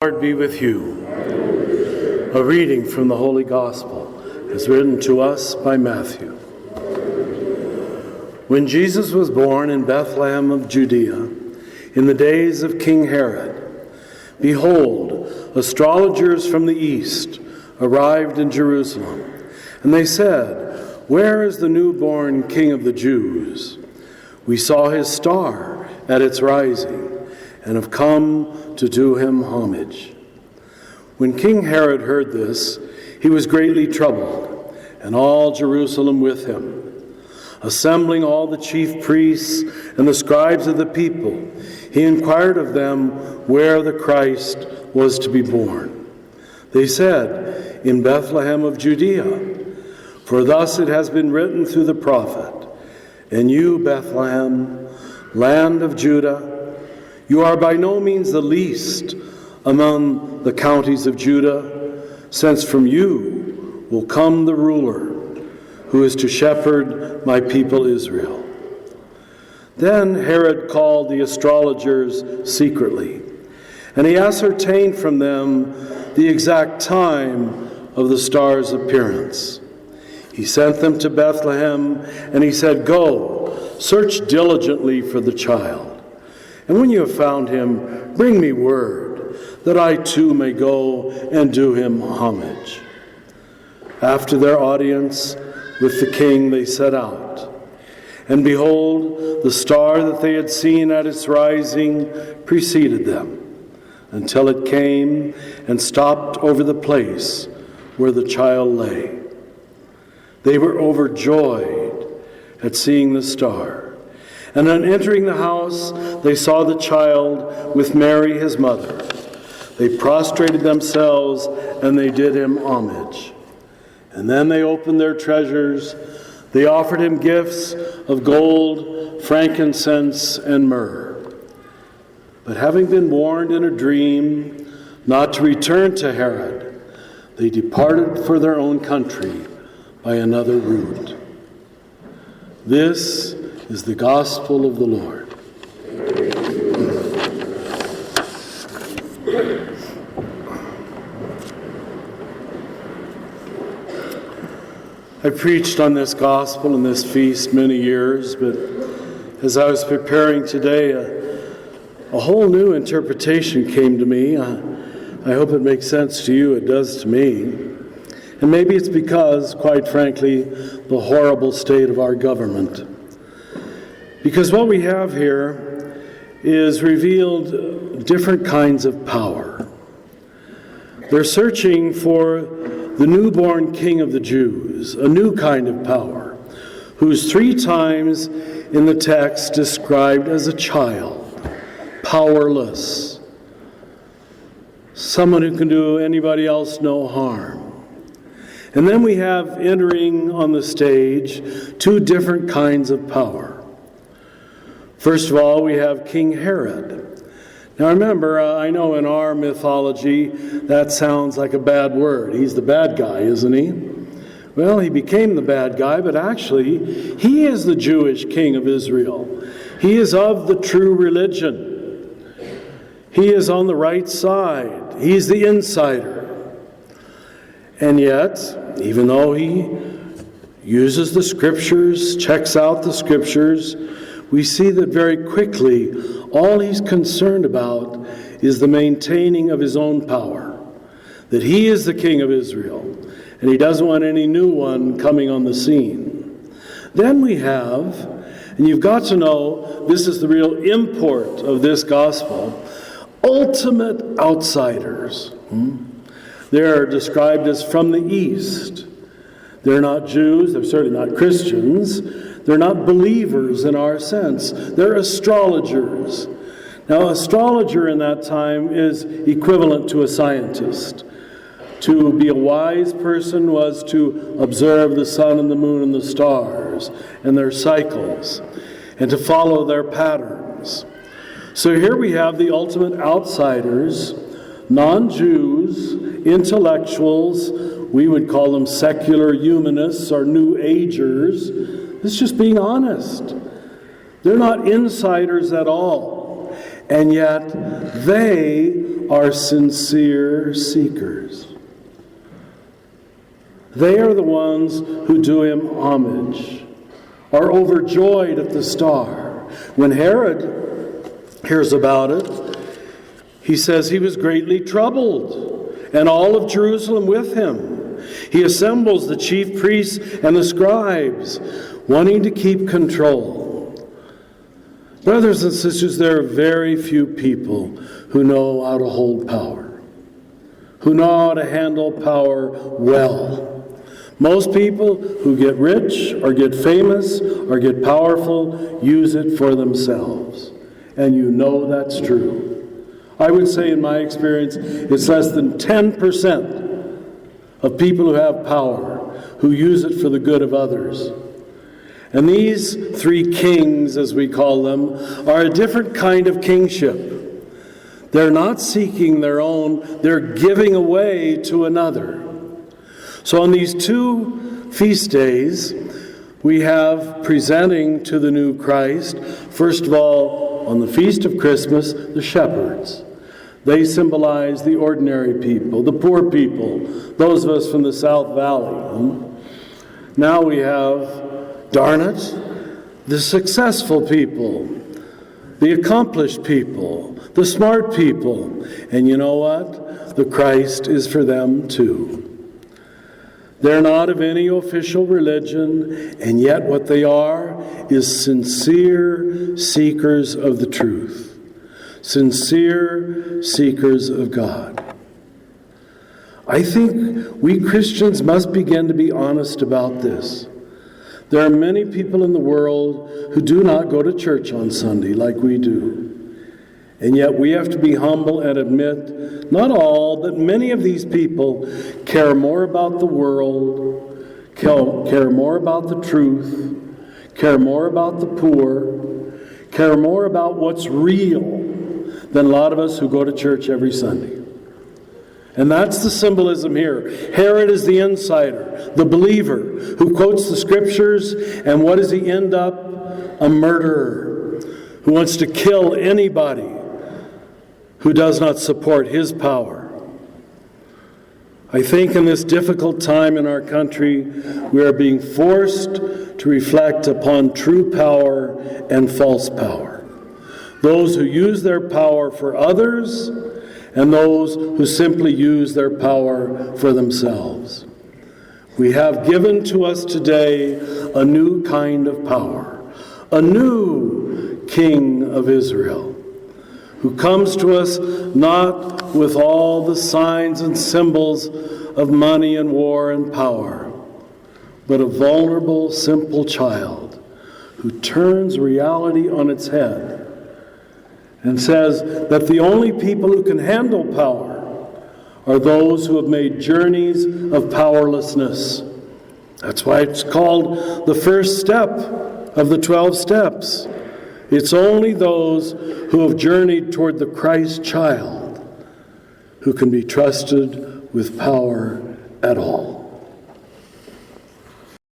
Lord be with you. A reading from the Holy Gospel is written to us by Matthew. When Jesus was born in Bethlehem of Judea, in the days of King Herod, behold, astrologers from the east arrived in Jerusalem, and they said, "Where is the newborn King of the Jews? We saw his star at its rising, and have come to do him homage." When King Herod heard this, he was greatly troubled, and all Jerusalem with him. Assembling all the chief priests and the scribes of the people, he inquired of them where the Christ was to be born. They said, "In Bethlehem of Judea, for thus it has been written through the prophet, 'And you, Bethlehem, land of Judah, you are by no means the least among the counties of Judah, since from you will come the ruler who is to shepherd my people Israel.'" Then Herod called the astrologers secretly, and he ascertained from them the exact time of the star's appearance. He sent them to Bethlehem, and he said, "Go, search diligently for the child. And when you have found him, bring me word, that I too may go and do him homage." After their audience with the king, they set out. And behold, the star that they had seen at its rising preceded them, until it came and stopped over the place where the child lay. They were overjoyed at seeing the star. And on entering the house, they saw the child with Mary his mother. They prostrated themselves, and they did him homage. And then they opened their treasures. They offered him gifts of gold, frankincense, and myrrh. But having been warned in a dream not to return to Herod, they departed for their own country by another route. This is the gospel of the Lord. I preached on this gospel and this feast many years, but as I was preparing today, a whole new interpretation came to me. I hope it makes sense to you. It does to me. And maybe it's because, quite frankly, the horrible state of our government. Because what we have here is revealed different kinds of power. They're searching for the newborn King of the Jews, a new kind of power, who's 3 times in the text described as a child, powerless, someone who can do anybody else no harm. And then we have entering on the stage 2 different kinds of power. First of all, we have King Herod. Now remember, I know in our mythology that sounds like a bad word. He's the bad guy, isn't he? Well, he became the bad guy, but actually, he is the Jewish king of Israel. He is of the true religion. He is on the right side. He's the insider. And yet, even though he uses the scriptures, checks out the scriptures, we see that very quickly all he's concerned about is the maintaining of his own power, that he is the king of Israel, and he doesn't want any new one coming on the scene. Then we have, and you've got to know, this is the real import of this gospel, ultimate outsiders. They're described as from the east. They're not Jews, they're certainly not Christians, they're not believers in our sense. They're astrologers. Now, astrologer in that time is equivalent to a scientist. To be a wise person was to observe the sun and the moon and the stars and their cycles, and to follow their patterns. So here we have the ultimate outsiders, non-Jews, intellectuals. We would call them secular humanists or New Agers. It's just being honest. They're not insiders at all. And yet they are sincere seekers. They are the ones who do him homage, are overjoyed at the star. When Herod hears about it, he says he was greatly troubled, and all of Jerusalem with him. He assembles the chief priests and the scribes, wanting to keep control. Brothers and sisters, there are very few people who know how to hold power, who know how to handle power well. Most people who get rich or get famous or get powerful use it for themselves. And you know that's true. I would say in my experience, it's less than 10% of people who have power who use it for the good of others. And these three kings, as we call them, are a different kind of kingship. They're not seeking their own, they're giving away to another. So on these two feast days, we have presenting to the new Christ, first of all, on the Feast of Christmas, the shepherds. They symbolize the ordinary people, the poor people, those of us from the South Valley. Now we have, darn it, the successful people, the accomplished people, the smart people. And you know what? The Christ is for them too. They're not of any official religion, and yet what they are is sincere seekers of the truth, sincere seekers of God. I think we Christians must begin to be honest about this. There are many people in the world who do not go to church on Sunday like we do. And yet we have to be humble and admit, not all, but many of these people care more about the world, care more about the truth, care more about the poor, care more about what's real than a lot of us who go to church every Sunday. And that's the symbolism here. Herod is the insider, the believer, who quotes the scriptures, and what does he end up? A murderer who wants to kill anybody who does not support his power. I think in this difficult time in our country, we are being forced to reflect upon true power and false power. Those who use their power for others, and those who simply use their power for themselves. We have given to us today a new kind of power, a new King of Israel, who comes to us not with all the signs and symbols of money and war and power, but a vulnerable, simple child who turns reality on its head and says that the only people who can handle power are those who have made journeys of powerlessness. That's why it's called the first step of the 12 steps. It's only those who have journeyed toward the Christ child who can be trusted with power at all.